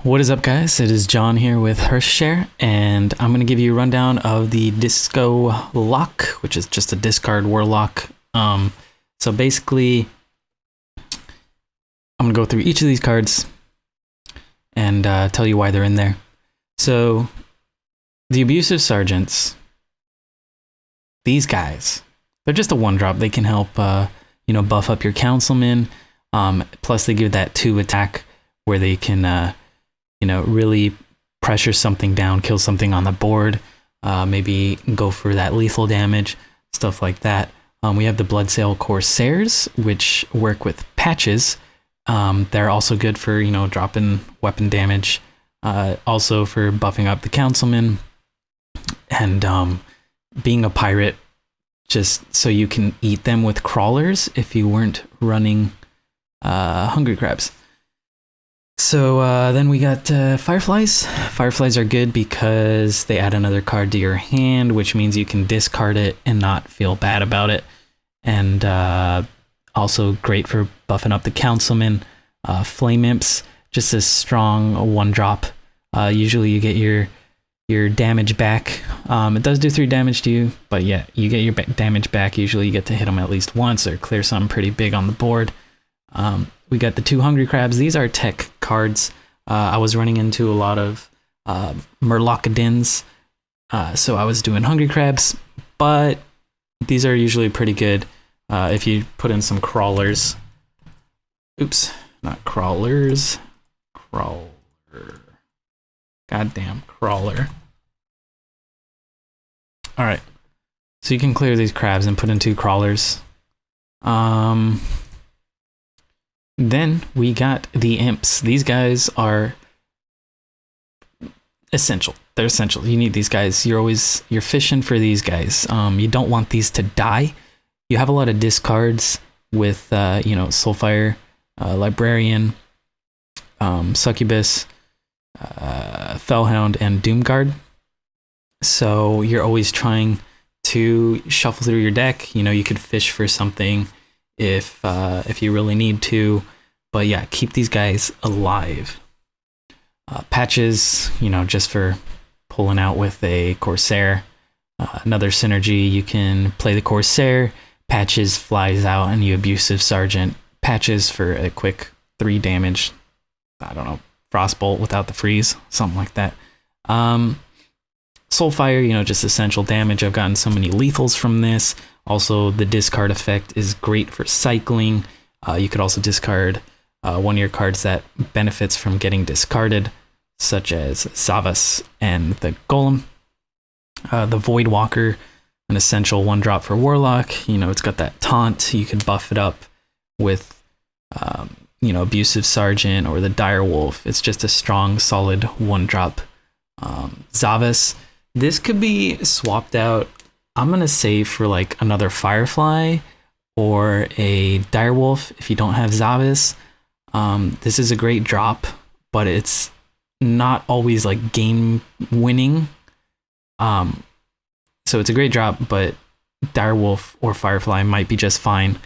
What is up, guys? It is John here with Hearthstone, and I'm going to give you a rundown of the Discolock, which is just a Discard Warlock. So basically, I'm going to go through each of these cards and tell you why they're in there. So, the Abusive Sergeants, these guys, they're just a 1-drop. They can help, buff up your Councilman. Plus, they give that 2 attack where they can, really pressure something down, kill something on the board, maybe go for that lethal damage, stuff like that. We have the Bloodsail Corsairs, which work with patches. They're also good for, dropping weapon damage, also for buffing up the Councilman, and being a pirate, just so you can eat them with crawlers if you weren't running Hungry Crabs. So then we got Fireflies. Fireflies are good because they add another card to your hand, which means you can discard it and not feel bad about it. And also great for buffing up the Councilman. Flame Imps, just a strong 1-drop. Usually you get your damage back. It does do 3 damage to you, but yeah, you get your damage back. Usually you get to hit them at least once or clear something pretty big on the board. We got the 2 Hungry Crabs. These are tech cards. I was running into a lot of Murlockadins, so I was doing Hungry Crabs, but these are usually pretty good if you put in some crawlers. Oops, not crawlers. Crawler. Goddamn crawler. Alright, so you can clear these crabs and put in 2 crawlers. Then we got the Imps. These guys are essential. They're essential. You need these guys. You're fishing for these guys. You don't want these to die. You have a lot of discards with, Soulfire, Librarian, Succubus, Fellhound, and Doomguard. So you're always trying to shuffle through your deck. You could fish for something if you really need to, but yeah, keep these guys alive. Patches, just for pulling out with a Corsair. Another synergy, you can play the Corsair, Patches flies out, and you Abusive Sergeant Patches for a quick 3 damage. I don't know, Frostbolt without the freeze, something like that. Soulfire, just essential damage. I've gotten so many lethals from this. Also, the discard effect is great for cycling. You could also discard one of your cards that benefits from getting discarded, such as Zavas and the Golem. The Void Walker, an essential 1-drop for Warlock. It's got that taunt. You could buff it up with, Abusive Sergeant or the Dire Wolf. It's just a strong, solid 1-drop. Zavas. This could be swapped out. I'm going to say for like another Firefly or a Direwolf if you don't have Zavas. This is a great drop, but it's not always like game winning. So it's a great drop, but Direwolf or Firefly might be just fine.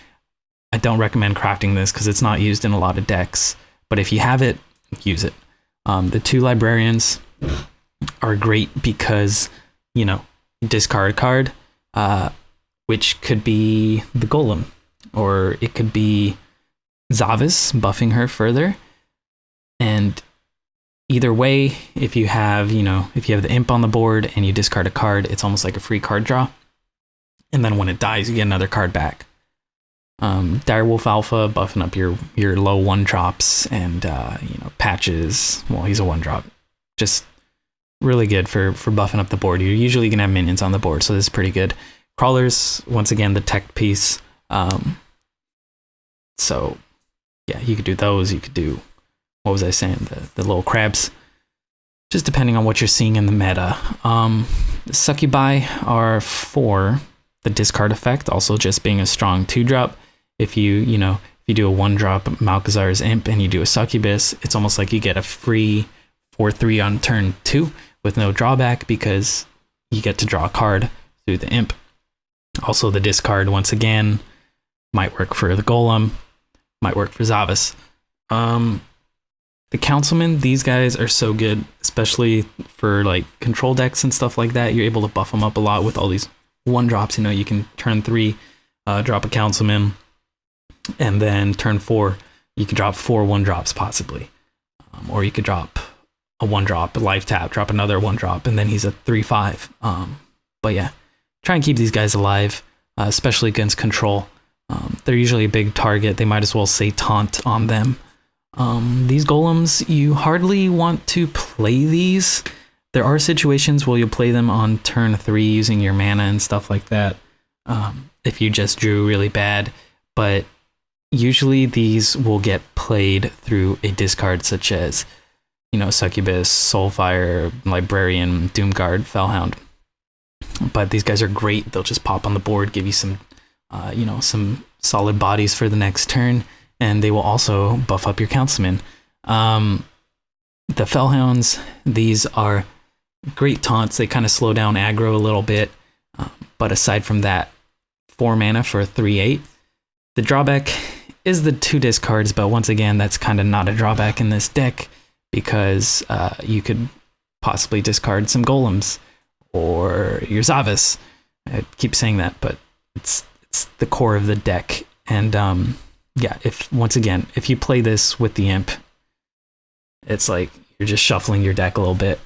I don't recommend crafting this because it's not used in a lot of decks, but if you have it, use it. The 2 Librarians are great because, discard a card, which could be the Golem, or it could be Zavas buffing her further. And either way, if you have the Imp on the board and you discard a card, it's almost like a free card draw. And then when it dies, you get another card back. Direwolf Alpha buffing up your low 1-drops and Patches. Well, he's a 1-drop. Just really good for buffing up the board. You're usually gonna have minions on the board, so this is pretty good. Crawlers, once again, the tech piece. So yeah, you could do those. You could do, what was I saying? The little crabs. Just depending on what you're seeing in the meta. The Succubi are for the discard effect, also just being a strong 2-drop. If you do a 1-drop Malkazar's Imp and you do a Succubus, it's almost like you get a free 4/3 on turn 2 with no drawback because you get to draw a card through the Imp. Also, the discard, once again, might work for the Golem, might work for Zavas. The The Councilmen, these guys are so good, especially for like control decks and stuff like that. You're able to buff them up a lot with all these 1-drops. You know, you can turn 3, drop a Councilman, and then turn 4, you could drop 4 1-drops possibly. Or you could drop a 1-drop, a life tap, drop another 1-drop, and then he's a 3/5. But yeah, try and keep these guys alive, especially against control. They're usually a big target. They might as well say taunt on them. These golems, you hardly want to play these. There are situations where you'll play them on turn 3 using your mana and stuff like that, if you just drew really bad, but usually these will get played through a discard such as, you know, Succubus, Soulfire, Librarian, Doomguard, Fellhound. But these guys are great. They'll just pop on the board, give you some, you know, some solid bodies for the next turn, and they will also buff up your Councilman. The Fellhounds, these are great taunts. They kind of slow down aggro a little bit, but aside from that, 4 mana for a 3/8. The drawback is the 2 discards, but once again, that's kind of not a drawback in this deck because you could possibly discard some golems or your Zavas. I keep saying that, but it's the core of the deck. And yeah, once again, if you play this with the Imp, it's like you're just shuffling your deck a little bit.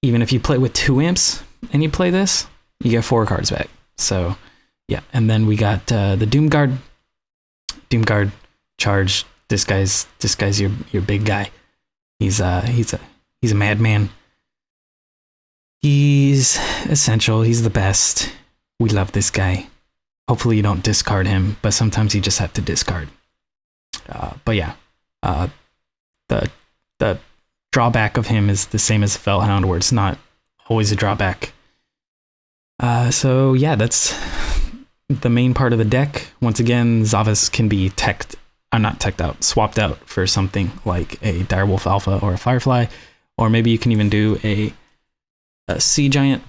Even if you play with 2 Imps and you play this, you get 4 cards back. So yeah, and then we got the Doomguard. Doomguard charge. This guy's your big guy. He's a madman. He's essential. He's the best. We love this guy. Hopefully you don't discard him, but sometimes you just have to discard. But yeah, the drawback of him is the same as Fellhound, where it's not always a drawback. So yeah, that's the main part of the deck. Once again, Zavas can be swapped out for something like a Direwolf Alpha or a Firefly, or maybe you can even do a Sea Giant,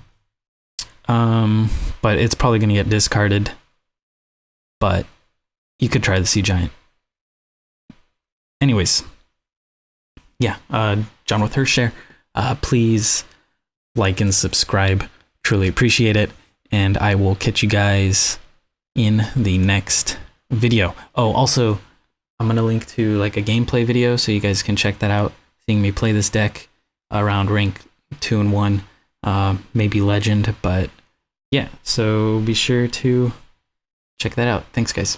but it's probably going to get discarded. But you could try the Sea Giant. Anyways, yeah, John with Hearthshare. Please like and subscribe. Truly appreciate it. And I will catch you guys in the next video. Oh, also, I'm going to link to like a gameplay video so you guys can check that out. Seeing me play this deck around rank 2 and 1, maybe legend, but yeah, so be sure to check that out. Thanks, guys.